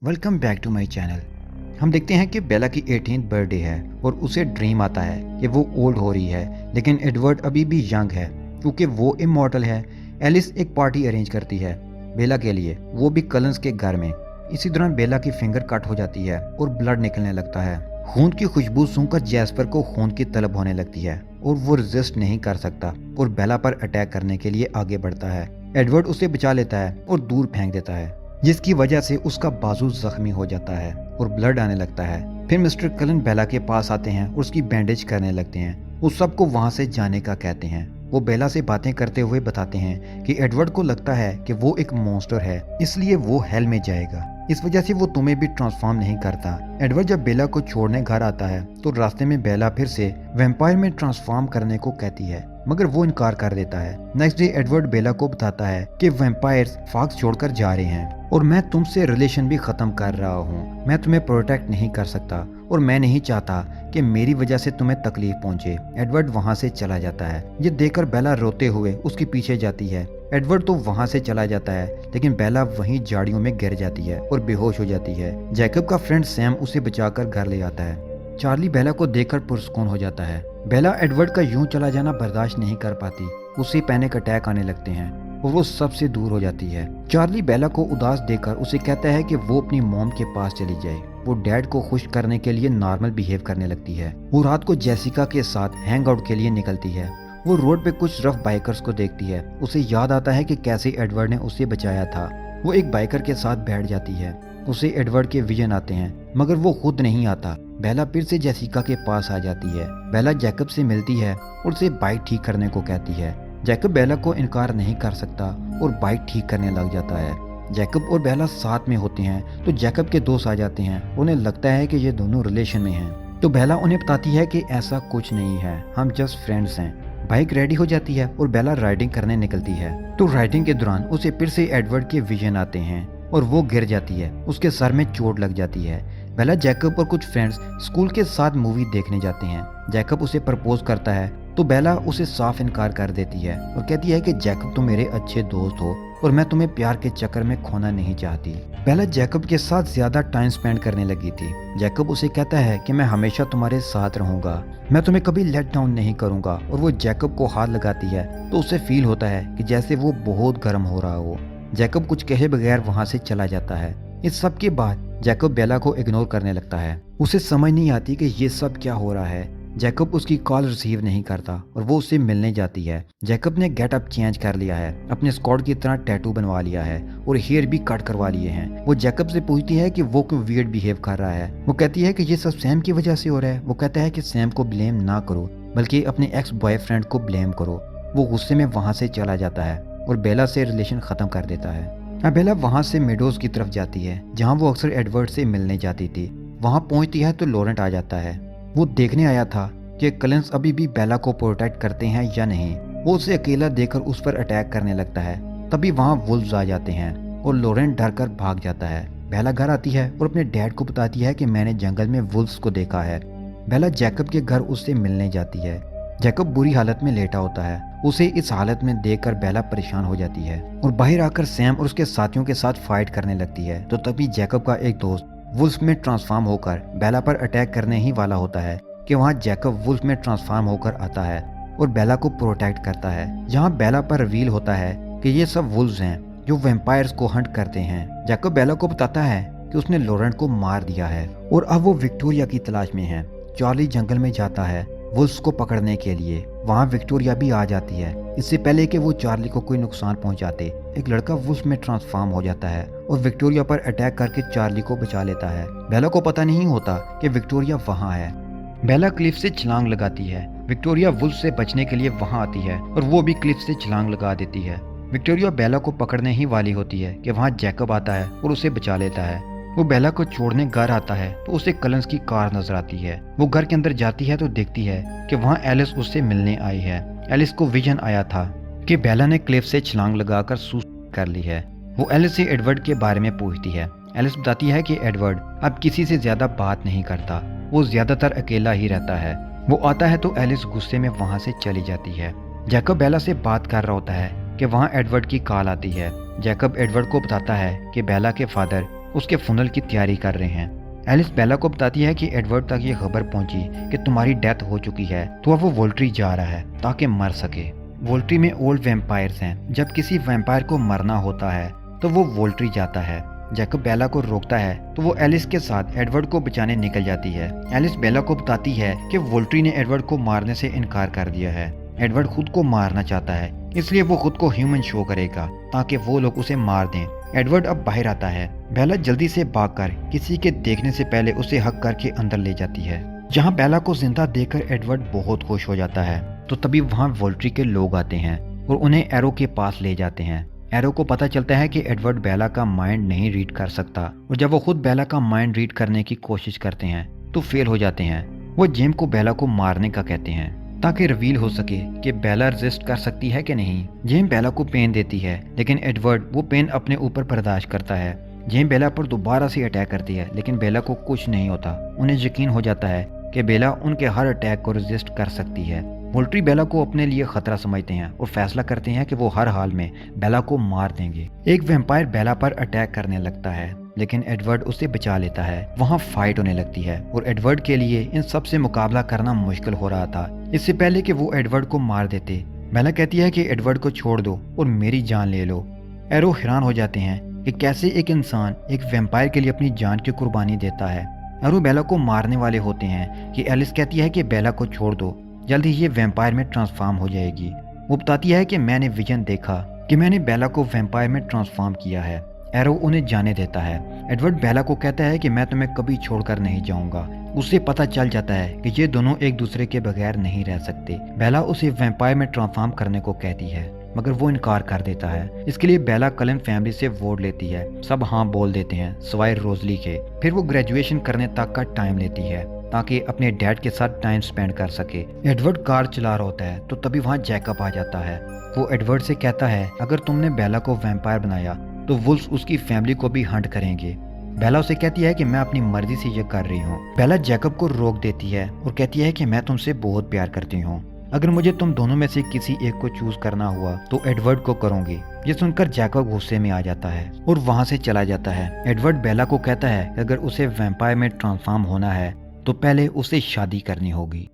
Welcome back to my channel. हम देखते हैं कि बेला की 18th बर्थडे है और उसे ड्रीम आता है कि वो ओल्ड हो रही है, लेकिन एडवर्ड अभी भी यंग है क्योंकि वो इमॉर्टल है। एलिस एक पार्टी अरेंज करती है बेला के लिए, वो भी कलंस के घर में। इसी दौरान बेला की फिंगर कट हो जाती है और ब्लड निकलने लगता है। खून की खुशबू सूंघकर जैस्पर को खून की तलब होने लगती है और वो रेजिस्ट नहीं कर सकता और बेला पर अटैक करने के लिए आगे बढ़ता है। एडवर्ड उसे बचा लेता है और दूर फेंक देता है, जिसकी वजह से उसका बाजू जख्मी हो जाता है और ब्लड आने लगता है। फिर मिस्टर कलन बेला के पास आते हैं और उसकी बैंडेज करने लगते हैं। उस सबको वहां से जाने का कहते हैं। वो बेला से बातें करते हुए बताते हैं कि एडवर्ड को लगता है कि वो एक मॉन्स्टर है, इसलिए वो हेल में जाएगा। इस वजह से वो तुम्हें भी ट्रांसफॉर्म नहीं करता। एडवर्ड जब बेला को छोड़ने घर आता है तो रास्ते में बेला फिर से वैम्पायर में ट्रांसफॉर्म करने को कहती है, मगर वो इनकार कर देता है। नेक्स्ट डे एडवर्ड बेला को बताता है कि वैम्पायर्स फॉक्स छोड़कर जा रहे हैं और मैं तुमसे रिलेशन भी खत्म कर रहा हूँ। मैं तुम्हें प्रोटेक्ट नहीं कर सकता और मैं नहीं चाहता कि मेरी वजह से तुम्हें तकलीफ पहुंचे। एडवर्ड वहां से चला जाता है। ये देखकर बेला रोते हुए उसके पीछे जाती है। एडवर्ड तो वहां से चला जाता है, लेकिन बेला वहीं झाड़ियों में गिर जाती है और बेहोश हो जाती है। जैकब का फ्रेंड सैम उसे बचाकर घर ले आता है। चार्ली बेला को देखकर पुरस्कून हो जाता है। बेला एडवर्ड का यूं चला जाना बर्दाश्त नहीं कर पाती। उसे पैनिक अटैक आने लगते हैं और वो सबसे दूर हो जाती है। चार्ली बेला को उदास देखकर उसे कहता है कि वो अपनी मॉम के पास चली जाए। वो डैड को खुश करने के लिए नॉर्मल बिहेव करने लगती है। वो रात को जेसिका के साथ हैंग आउट के लिए निकलती है। वो रोड पे कुछ रफ बाइकर्स को देखती है। उसे याद आता है कि कैसे एडवर्ड ने उसे बचाया था। वो एक बाइकर के साथ बैठ जाती है। उसे एडवर्ड के विजन आते हैं, मगर वो खुद नहीं आता। बेला फिर से जेसिका के पास आ जाती है। बेला जैकब से मिलती है और उसे बाइक ठीक करने को कहती है। जैकब बेला को इनकार नहीं कर सकता और बाइक ठीक करने लग जाता है। जैकब और बेला साथ में होते हैं तो जैकब के दोस्त आ जाते हैं। उन्हें लगता है कि ये दोनों रिलेशन में हैं, तो बेला उन्हें बताती है कि ऐसा कुछ नहीं है, हम जस्ट फ्रेंड्स हैं। बाइक रेडी हो जाती है और बेला राइडिंग करने निकलती है। तो राइडिंग के दौरान उसे फिर से एडवर्ड के विजन आते हैं और वो गिर जाती है। उसके सर में चोट लग जाती है। बेला जैकब और कुछ फ्रेंड्स स्कूल के साथ मूवी देखने जाते हैं। जैकब उसे प्रपोज करता है तो बेला उसे साफ इनकार कर देती है और कहती है कि जैकब तुम मेरे अच्छे दोस्त हो और मैं तुम्हें प्यार के चक्कर में खोना नहीं चाहती। बेला जैकब के साथ ज्यादा टाइम स्पेंड करने लगी थी। जैकब उसे कहता है कि मैं हमेशा तुम्हारे साथ रहूंगा, मैं तुम्हें कभी लेट डाउन नहीं करूंगा। और वो जैकब को हाथ लगाती है तो उसे फील होता है कि जैसे वो बहुत गर्म हो रहा हो। जैकब कुछ कहे बगैर वहां से चला जाता है। इस सब के बाद जैकब बेला को इग्नोर करने लगता है। उसे समझ नहीं आती कि ये सब क्या हो रहा है। जैकब उसकी कॉल रिसीव नहीं करता और वो उससे मिलने जाती है। जैकब ने गेटअप चेंज कर लिया है, अपने स्क्वाड की तरह टैटू बनवा लिया है और हेयर भी कट करवा लिए हैं। वो जैकब से पूछती है कि वो क्यों वियर्ड बिहेव कर रहा है। वो कहती है कि ये सब सैम की वजह से हो रहा है। वो कहता है कि सैम को ब्लेम ना करो, बल्कि अपने एक्स बॉयफ्रेंड को ब्लेम करो। वो गुस्से में वहां से चला जाता है और बेला से रिलेशन खत्म कर देता है। अब बेला वहां से मेडोज की तरफ जाती है, जहाँ वो अक्सर एडवर्ड से मिलने जाती थी। वहां पहुंचती है तो लॉरेंट आ जाता है। वो देखने आया था कि कलेंस अभी भी बेला को प्रोटेक्ट करते हैं या नहीं। वो उसे अकेला देखकर उस पर अटैक करने लगता है। तभी वहां वुल्व्स आ जाते हैं और लॉरेंट डर कर भाग जाता है। बेला घर आती है और अपने डैड को बताती है कि मैंने जंगल में वुल्व्स को देखा है। बेला जैकब के घर उससे मिलने जाती है। जैकब बुरी हालत में लेटा होता है। उसे इस हालत में देखकर बेला परेशान हो जाती है और बाहर आकर सैम और उसके साथियों के साथ फाइट करने लगती है। तो तभी जैकब का एक दोस्त वुल्फ में ट्रांसफॉर्म होकर बेला पर अटैक करने ही वाला होता है कि वहां जैकब वुल्फ में ट्रांसफॉर्म होकर आता है और बेला को प्रोटेक्ट करता है। जहां बेला पर रिवील होता है कि ये सब वुल्व्स हैं जो वैम्पायर्स को हंट करते हैं। जैकब बेला को बताता है कि उसने लॉरेंट को मार दिया है और अब वो विक्टोरिया की तलाश में है। चार्ली जंगल में जाता है वुल्व्स को पकड़ने के लिए। वहां विक्टोरिया भी आ जाती है। इससे पहले कि वो चार्ली को कोई नुकसान पहुंचाते, एक लड़का वुल्फ में ट्रांसफॉर्म हो जाता है और विक्टोरिया पर अटैक करके चार्ली को बचा लेता है। बेला को पता नहीं होता कि विक्टोरिया वहां है। बेला क्लिफ से छलांग लगाती है। विक्टोरिया वुल्फ से बचने के लिए वहां आती है और वो भी क्लिफ से छलांग लगा देती है। विक्टोरिया बेला को पकड़ने ही वाली होती है कि वहां जैकब आता है और उसे बचा लेता है। वो बेला को छोड़ने घर आता है तो उसे कलंस की कार नजर आती है। वो घर के अंदर जाती है तो देखती है कि वहां एलिस उससे मिलने आई है। एलिस को विजन आया था कि बेला ने क्लिफ से छलांग लगाकर सुसाइड कर ली है। वो एलिस से एडवर्ड के बारे में पूछती है। एलिस बताती है कि एडवर्ड अब किसी से ज्यादा बात नहीं करता, वो ज्यादातर अकेला ही रहता है। वो आता है तो एलिस गुस्से में वहां से चली जाती है। जैकब बेला से बात कर रहा होता है कि वहां एडवर्ड की कॉल आती है। जैकब एडवर्ड को बताता है कि बेला के फादर उसके फुनल की तैयारी कर रहे हैं। एलिस बेला को बताती है कि एडवर्ड तक ये खबर पहुंची कि तुम्हारी डेथ हो चुकी है, तो अब वो वोल्ट्री जा रहा है ताकि मर सके। वोल्ट्री में ओल्ड वैम्पायर्स हैं। जब किसी वैम्पायर को मरना होता है तो वो वोल्ट्री जाता है। जैकब बेला को रोकता है तो वो एलिस के साथ एडवर्ड को बचाने निकल जाती है। एलिस बेला को बताती है कि वोल्ट्री ने एडवर्ड को मारने से इनकार कर दिया है। एडवर्ड खुद को मारना चाहता है, इसलिए वो खुद को ह्यूमन शो करेगा ताकि वो लोग उसे मार दें। एडवर्ड अब बाहर आता है। बेला जल्दी से भागकर किसी के देखने से पहले उसे हक करके अंदर ले जाती है। जहाँ बेला को जिंदा देखकर एडवर्ड बहुत खुश हो जाता है। तो तभी वहाँ वोल्ट्री के लोग आते हैं और उन्हें एरो के पास ले जाते हैं। एरो को पता चलता है कि एडवर्ड बेला का माइंड नहीं रीड कर सकता, और जब वो खुद बेला का माइंड रीड करने की कोशिश करते हैं तो फेल हो जाते हैं। वो जेम को बेला को मारने का कहते हैं ताकि रिवील हो सके कि बेला रेजिस्ट कर सकती है कि नहीं। जेम बेला को पेन देती है, लेकिन एडवर्ड वो पेन अपने ऊपर बर्दाश्त करता है। जेम बेला पर दोबारा से अटैक करती है, लेकिन बेला को कुछ नहीं होता। उन्हें यकीन हो जाता है कि बेला उनके हर अटैक को रेजिस्ट कर सकती है। वोल्ट्री बेला को अपने लिए खतरा समझते हैं और फैसला करते हैं कि वो हर हाल में बेला को मार देंगे। एक वैम्पायर बेला पर अटैक करने लगता है, लेकिन एडवर्ड उसे बचा लेता है। वहाँ फाइट होने लगती है और एडवर्ड के लिए इन सब से मुकाबला करना मुश्किल हो रहा था। इससे पहले कि वो एडवर्ड को मार देते, बेला कहती है कि एडवर्ड को छोड़ दो और मेरी जान ले लो। एरो हैरान हो जाते हैं कि कैसे एक इंसान एक वैम्पायर के लिए अपनी जान की कुर्बानी देता है। एरो बेला को मारने वाले होते हैं कि एलिस कहती है कि बेला को छोड़ दो, जल्दी ये वैम्पायर में ट्रांसफॉर्म हो जाएगी। वो बताती है कि मैंने विजन देखा कि मैंने बेला को वैम्पायर में ट्रांसफॉर्म किया है। एरो उन्हें जाने देता है। एडवर्ड बेला को कहता है कि मैं तुम्हें कभी छोड़कर नहीं जाऊंगा। उसे पता चल जाता है कि ये दोनों एक दूसरे के बगैर नहीं रह सकते। बेला उसे वैम्पायर में ट्रांसफॉर्म करने को कहती है, मगर वो इनकार कर देता है। इसके लिए बेला कलन फैमिली से वोट लेती है। सब हाँ बोल देते हैं सिवाय रोजली के। फिर वो ग्रेजुएशन करने तक का टाइम लेती है ताकि अपने डैड के साथ टाइम स्पेंड कर सके। एडवर्ड कार चला रहा होता है तो तभी वहाँ जैकब आ जाता है। वो एडवर्ड से कहता है अगर तुमने बेला को वैम्पायर बनाया तो वुल्फ्स उसकी फैमिली को भी हंट करेंगे। बेला उसे कहती है कि मैं अपनी मर्जी से ये कर रही हूँ। बेला जैकब को रोक देती है और कहती है कि मैं तुमसे बहुत प्यार करती हूँ। अगर मुझे तुम दोनों में से किसी एक को चूज करना हुआ तो एडवर्ड को करूंगी। ये सुनकर जैकब गुस्से में आ जाता है और वहाँ से चला जाता है। एडवर्ड बेला को कहता है कि अगर उसे वैम्पायर में ट्रांसफॉर्म होना है तो पहले उसे शादी करनी होगी।